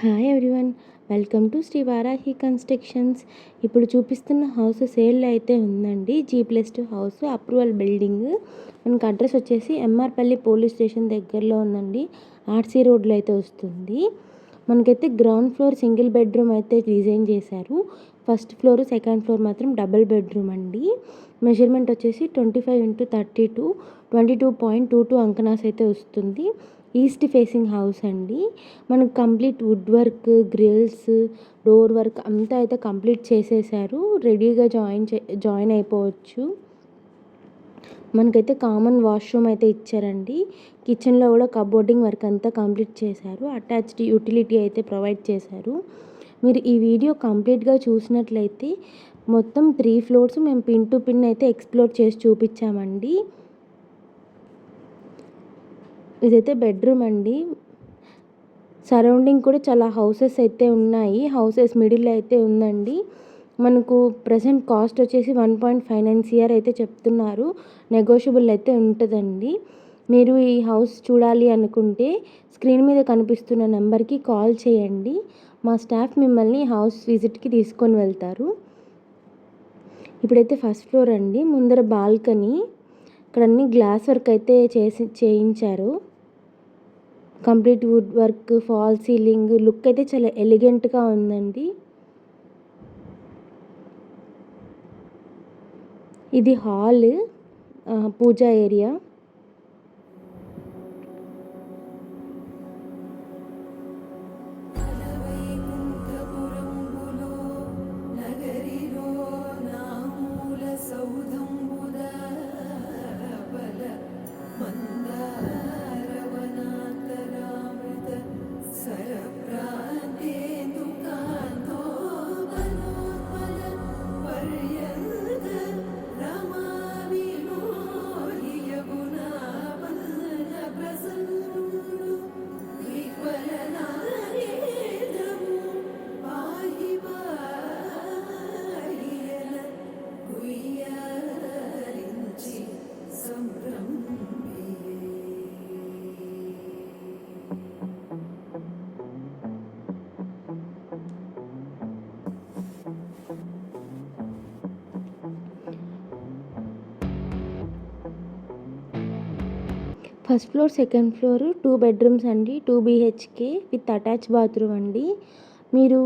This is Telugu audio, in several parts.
Hi everyone, welcome to Shri Varahi constructions. ఇప్పుడు చూపిస్తున్న హౌస్ సేల్లో అయితే ఉందండి. G+2 house, approval building. మనకు అడ్రస్ వచ్చేసి ఎంఆర్పల్లి పోలీస్ స్టేషన్ దగ్గరలో ఉందండి. ఆర్సీ రోడ్లో అయితే వస్తుంది. మనకైతే గ్రౌండ్ ఫ్లోర్ సింగిల్ బెడ్రూమ్ అయితే డిజైన్ చేశారు. ఫస్ట్ ఫ్లోర్, సెకండ్ ఫ్లోర్ మాత్రం డబుల్ బెడ్రూమ్ అండి. మెజర్మెంట్ వచ్చేసి 25x32, 22.22 అంకనాస్ అయితే వస్తుంది. ఈస్ట్ ఫేసింగ్ హౌస్ అండి. మనకు complete wood work, grills, door work అంతా అయితే కంప్లీట్ చేసేసారు. రెడీగా జాయిన్ అయిపోవచ్చు. మనకైతే కామన్ వాష్రూమ్ అయితే ఇచ్చారండి. కిచెన్లో కూడా కబోర్డింగ్ వర్క్ అంతా కంప్లీట్ చేశారు. అటాచ్డ్ యూటిలిటీ అయితే ప్రొవైడ్ చేశారు. మీరు ఈ వీడియో కంప్లీట్గా చూసినట్లయితే మొత్తం 3 ఫ్లోర్స్ మేము పిన్ టు పిన్ అయితే ఎక్స్ప్లోర్ చేసి చూపించామండి. ఇదైతే బెడ్రూమ్ అండి. సరౌండింగ్ కూడా చాలా హౌసెస్ అయితే ఉన్నాయి. హౌసెస్ మిడిల్లో అయితే ఉందండి. మనకు ప్రజెంట్ కాస్ట్ వచ్చేసి 1.59 CR అయితే చెప్తున్నారు. నెగోషియబుల్ అయితే ఉంటుందండి. మీరు ఈ హౌస్ చూడాలి అనుకుంటే స్క్రీన్ మీద కనిపిస్తున్న నెంబర్కి కాల్ చేయండి. మా స్టాఫ్ మిమ్మల్ని హౌస్ విజిట్కి తీసుకొని వెళ్తారు. ఇప్పుడైతే ఫస్ట్ ఫ్లోర్ అండి. ముందర బాల్కనీ, ఇక్కడ అన్ని గ్లాస్ వర్క్ అయితే చేయించారు. Complete wood work, fall ceiling, look అయితే చాలా ఎలిగెంట్గా ఉందండి. ఇది hall, puja area. First floor, second floor 2 bedrooms అండి. 2 BHK విత్ అటాచ్ బాత్రూమ్ అండి. మీరు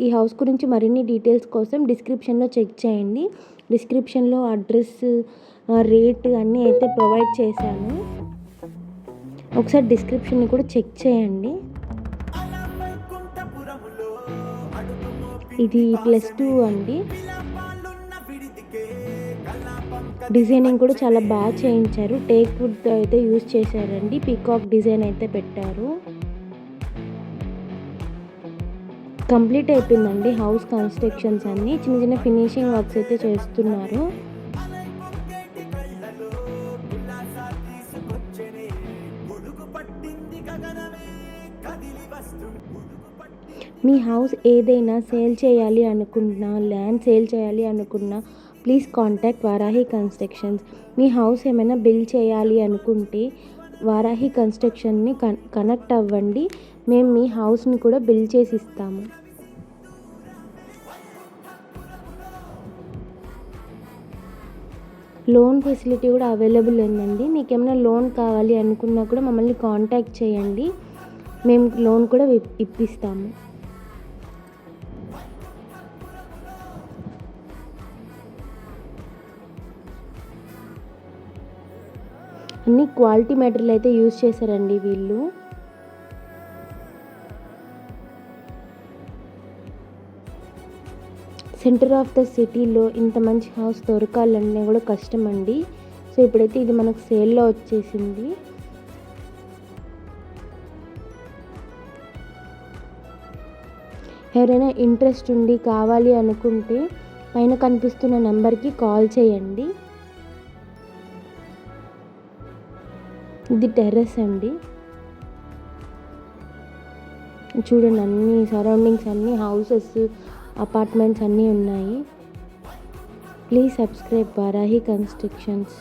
ఈ హౌస్ గురించి మరిన్ని డీటెయిల్స్ కోసం డిస్క్రిప్షన్లో చెక్ చేయండి. డిస్క్రిప్షన్లో అడ్రస్, రేట్ అన్నీ అయితే ప్రొవైడ్ చేశాను. ఒకసారి డిస్క్రిప్షన్ని కూడా చెక్ చేయండి. ఇది +2 అండి. డిజైనింగ్ కూడా చాలా బాగా చేయించారు. టేక్ వుడ్ అయితే యూజ్ చేశారండి. పీకాక్ డిజైన్ అయితే పెట్టారు. కంప్లీట్ అయిపోయిందండి హౌస్ కన్స్ట్రక్షన్స్ అన్నీ. చిన్న చిన్న ఫినిషింగ్ వర్క్స్ అయితే చేస్తున్నారు. మీ హౌస్ ఏదైనా సేల్ చేయాలి అనుకున్నా, ల్యాండ్ సేల్ చేయాలి అనుకున్నా please contact Varahi constructions. Me house ఏమైనా బిల్ చేయాలి అనుకుంటే వారాహి కన్స్ట్రక్షన్ని కనెక్ట్ అవ్వండి. మేము మీ హౌస్ని కూడా బిల్ చేసి ఇస్తాము. లోన్ ఫెసిలిటీ కూడా అవైలబుల్ ఉందండి. మీకు ఏమైనా లోన్ కావాలి అనుకున్నా కూడా మమ్మల్ని కాంటాక్ట్ చేయండి. మేము లోన్ కూడా ఇప్పిస్తాము. అన్ని క్వాలిటీ మెటీరియల్ అయితే యూజ్ చేశారండి వీళ్ళు. సెంటర్ ఆఫ్ ద సిటీలో ఇంత మంచి హౌస్ దొరకాలన్నా కూడా కష్టం అండి. సో ఇప్పుడైతే ఇది మనకు సేల్లో వచ్చేసింది. ఎవరైనా ఇంట్రెస్ట్ ఉండి కావాలి అనుకుంటే పైన కనిపిస్తున్న నెంబర్కి కాల్ చేయండి. ఇది టెర్రస్ అండి. చూడండి, అన్ని సరౌండింగ్స్ అన్నీ హౌసెస్, అపార్ట్మెంట్స్ అన్నీ ఉన్నాయి. Please subscribe Varahi constructions.